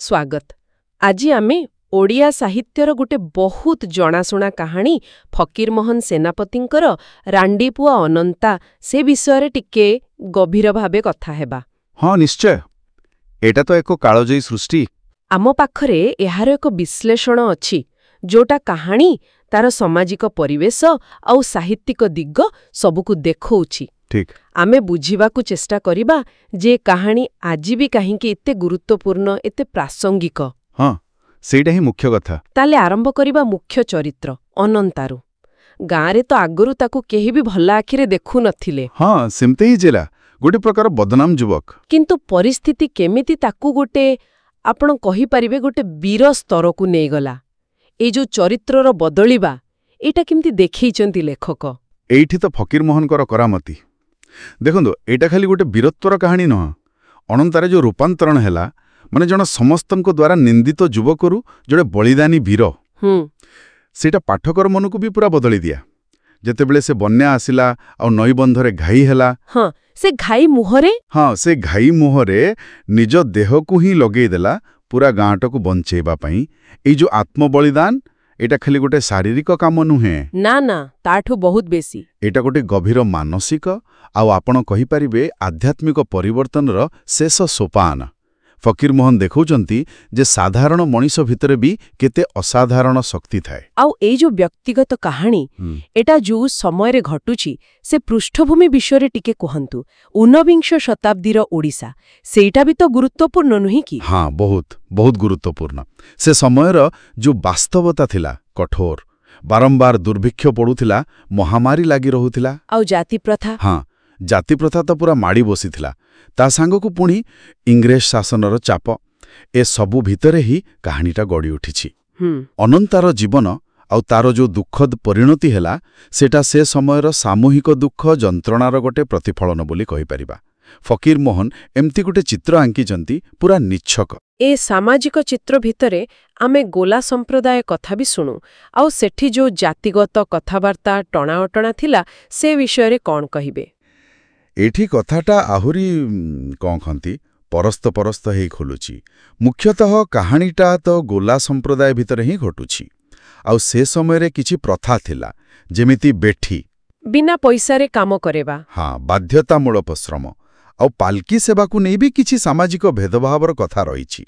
स्वागत। आज आमे ओडिया साहित्यर गोटे बहुत जनाशुना कहानी फकीरमोहन सेनापतिंकर रांडीपुआ अनंता से विषय टिके गभीर भावे कथा हेबा। हाँ निश्चय, एटा तो एक कालजयी सृष्टि। आम पाखरे एहार एक विश्लेषण अछि जोटा कहानी तार सामाजिक परिवेश आउ साहित्यिक दिग सबुकु देखौछि। ठीक, आमे बुझिबाकु चेष्टा करिबा जे कहानी आजि भी काहींकि एते गुरुत्वपूर्ण एते प्रासंगिक। हाँ सेटा ही मुख्य कथा। ताले आरंभ करिबा मुख्य चरित्र अनंतारु। गाँरे तो आगरु ताकु केही भी भला आखिरे देखु नथिले। हाँ सेमते ही जेला गोटे प्रकार बदनाम युवक, किंतु परिस्थिति केमिति ताकु गोटे आपण कहि परिबे गोटे वीर स्तरकु नै गला। ए जो चरित्रर बदलिबा एटा केमिति देखैचंती लेखक। एइठी तो फकीरमोहनकर करामती देखो। एटा खाली गोटे वीरत्वर कहानी नह, अनंतारे जो रूपांतरण हैला माने जण समस्तनको द्वारा निंदित युवकरू जोड़े बलिदानी वीर सेटा पाठकर मनकू भी पूरा बदली दिया। जेतेबेले से बन्या आसिला आ नईबंधरे घाई हैला। हाँ से घाई मुहरे, हाँ से घाई मुहरे निज देहकू ही लगेई देला पूरा गाँटकू बंचेबा पई। एई जो आत्मबलिदान एटा खाली गोटे शारीरिक काम नुहे, ना ना ताठू बहुत बेसी। एटा गोटे गभीर मानसिक आउ आपण कहि परिबे आध्यात्मिक परिवर्तनर शेष सोपान। फकीरमोहन देखौचंती जे साधारण मनीष भितरे भी केते असाधारण शक्ति थाए। आउ ए जो व्यक्तिगत कहानी एटा जो समय रे घटुची से पृष्ठभूमि विषय टिके कहंतु। ऊनविंश शताब्दीर ओडिसा सेटा भी तो गुरुत्वपूर्ण नुही की? हाँ बहुत बहुत गुरुत्वपूर्ण। से समयर जो वास्तवता थिला कठोर, बारंबार दुर्भिक्ष पड़ुथिला, महामारी लागी रहुथिला। आउ जाति प्रथा? हाँ जाति प्रथा तो पूरा माड़ी बसीथिला। ता सांगकू पुणी इंग्रेज शासनर चाप, ए सबु भितरे ही कहानीटा गड़ी उठिछि। अनंतार जीवन आउ तार जो दुखद परिणति हैला सेटा से समयर सामूहिक दुख जंत्रणार गोटे प्रतिफलन बोली कहि परिबा। फकीरमोहन एमती गोटे चित्र आंकिचंती पूरा निच्छक। ए सामाजिक चित्र भितरे आमे गोला संप्रदाय कथा भी शुणु। आउ सेठी जो जातिगत कथावार्ता टणाअटणा थिला से विषय रे कौन कहिबे? एठी कथाटा आहुरी कौन खंती परस्त परस्त ही खोलुची। मुख्यतः कहानीटा तो गोला संप्रदाय भितर ही घटुची। आउ से समय रे किछि प्रथा थिला जेमिति बेठी बिना पैसा रे काम करेबा, हाँ बाध्यतामूलक श्रम आउ पालकी सेवा को नहीं भी किछि सामाजिक भेदभावर कथा रहिछि।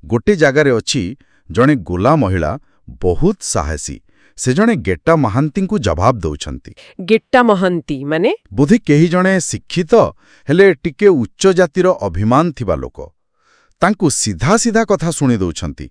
गोटे जगारे अछि जणे गोला महिला बहुत साहसी, से जणे गेट्टा महांती को जवाब दौछंती। गेट्टा महांती माने बुद्धि केही जणे शिक्षित हेले टिके उच्च जातिर अभिमान थिबा लोक तांकु सीधा सीधा कथा सुनी दौछंती।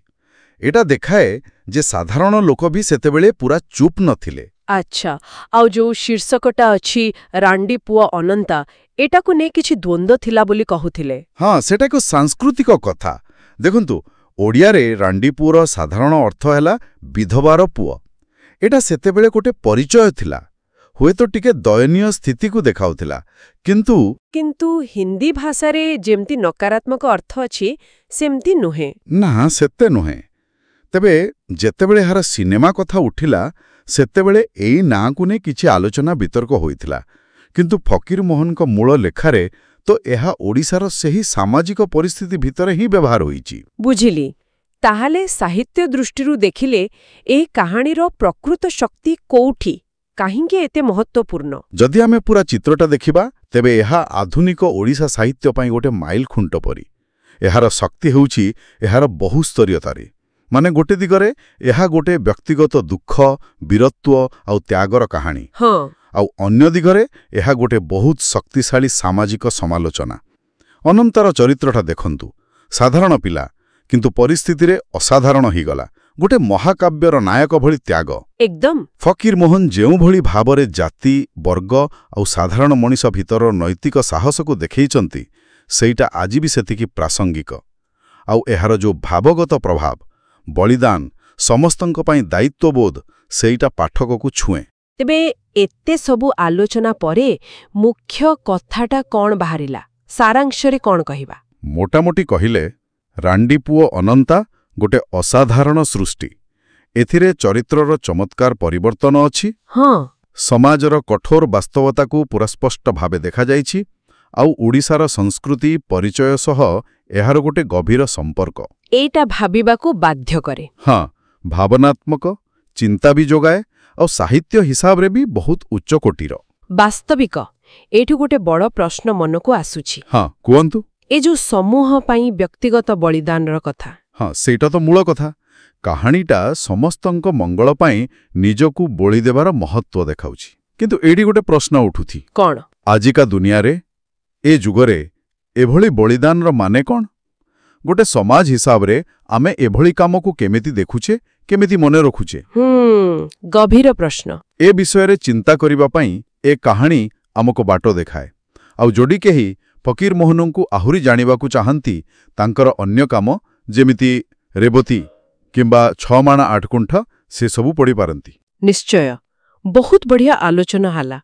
एटा देखाए जे साधारण लोक भी सेतेबेले पूरा चुप नथिले। अच्छा, आउ जो शीर्षकटा अछि रांडीपुआ अनंता एटा को ने किछि द्वंद्व थिला बोली कहुथिले। हाँ सेटा को सांस्कृतिक कथा। देखंतु ओडिया रे रांडीपुर साधारण अर्थ हैला विधवार पुआ। एटा सेतेबेले गोटे परिचय थिला, हुए तो टिके दयनीय स्थिति को देखाउथिला। किंतु हिंदी भाषा रे जेमती नकारात्मक अर्थ अछि सेमती नुहे। ना सेते नुहे। तेबे जेतेबेले हार सिनेमा कथा उठिला सेतेबेले एई ना को ने किछि आलोचना वितर्क होइथिला। किंतु फकीरमोहन को मूल लेखारे तो एहा ओडिसार सेही सामाजिक परिस्थिति भितरे ही व्यवहार होइछि। बुझिली। ताहाले साहित्य दृष्टिरु देखिले ए कहानीर प्रकृत शक्ति कोउठी काहिंके एते महत्वपूर्ण? जदि आमे पूरा चित्रटा देखिबा तेबे एहा आधुनिक ओडिसा साहित्य पई गोटे माइल खुंट परी। एहार शक्ति हेउछि एहार बहुस्तरीयतारे। माने गोटे दिगरे एहा गोटे व्यक्तिगत दुख, वीरत्व आउ त्यागर कहानी। हाँ। आउ अन्य दिगरे एहा गोटे बहुत शक्तिशाली सामाजिक समालोचना। अनंतार चरित्रटा देखंतु, साधारण पिला किंतु परिस्थिति रे असाधारण ही गला। गोटे महाकाव्यर नायक भली त्याग एकदम। फकीरमोहन जेउ भली भाबरे जाति वर्ग आउ साधारण मनीष भितर नैतिक साहस को देखैचंती सेइटा आजि भी सेतिकी प्रासंगिक। आउ एहार जो भावगत प्रभाव, बलिदान, समस्तंक पई दायित्वबोध सेइटा पाठक को छुए। तेबे एते सबु आलोचना परे मुख्य कथाटा कौन बाहरिला? सारांश रे कौन कहिबा? मोटामोटी कहिले रांडीपुओ अनंता गोटे असाधारण सृष्टि। एथिरे चरित्रर चमत्कार परिवर्तन अछि। हाँ। समाजर कठोर वास्तवता को पूरा स्पष्ट भावे देखा जाइछि। ଆଉ ଓଡ଼ିଶାର ସଂସ୍କୃତି ପରିଚୟ ସହ ଏହାର ଗୋଟେ ଗଭୀର ସମ୍ପର୍କ। ଏଇଟା ଭାବିବାକୁ ବାଧ୍ୟ କରେ। ହଁ, ଭାବନାତ୍ମକ, ଚିନ୍ତା ବି ଯୋଗାଏ, ଆଉ ସାହିତ୍ୟ ହିସାବରେ ବି ବହୁତ ଉଚ୍ଚ କୋଟିର। ବାସ୍ତବିକ ଏଇଠୁ ଗୋଟେ ବଡ଼ ପ୍ରଶ୍ନ ମନକୁ ଆସୁଛି। ହଁ, କୁହନ୍ତୁ। ଏ ଯୋଉ ସମୂହ ପାଇଁ ବ୍ୟକ୍ତିଗତ ବଳିଦାନର କଥା। ହଁ, ସେଇଟା ତ ମୂଳ କଥା। କାହାଣୀଟା ସମସ୍ତଙ୍କ ମଙ୍ଗଳ ପାଇଁ ନିଜକୁ ବଳି ଦେବାର ମହତ୍ତ୍ୱ ଦେଖାଉଛି। କିନ୍ତୁ ଏଇଠି ଗୋଟେ ପ୍ରଶ୍ନ ଉଠୁଛି। କ'ଣ? ଆଜିକା ଦୁନିଆରେ, ଏ ଯୁଗରେ ଏଭଳି ବଳିଦାନର ମାନେ କ'ଣ? ଗୋଟେ ସମାଜ ହିସାବରେ ଆମେ ଏଭଳି କାମକୁ କେମିତି ଦେଖୁଛେ, କେମିତି ମନେ ରଖୁଛେ? ଗଭୀର ପ୍ରଶ୍ନ। ଏ ବିଷୟରେ ଚିନ୍ତା କରିବା ପାଇଁ ଏ କାହାଣୀ ଆମକୁ ବାଟ ଦେଖାଏ। ଆଉ ଯଦି କେହି ଫକୀରମୋହନଙ୍କୁ ଆହୁରି ଜାଣିବାକୁ ଚାହାନ୍ତି, ତାଙ୍କର ଅନ୍ୟ କାମ ଯେମିତି ରେବତୀ କିମ୍ବା 6 ମାଣ 8 ଗୁଣ୍ଠ, ସେସବୁ ପଢ଼ିପାରନ୍ତି। ନିଶ୍ଚୟ। ବହୁତ ବଢ଼ିଆ ଆଲୋଚନା ହେଲା।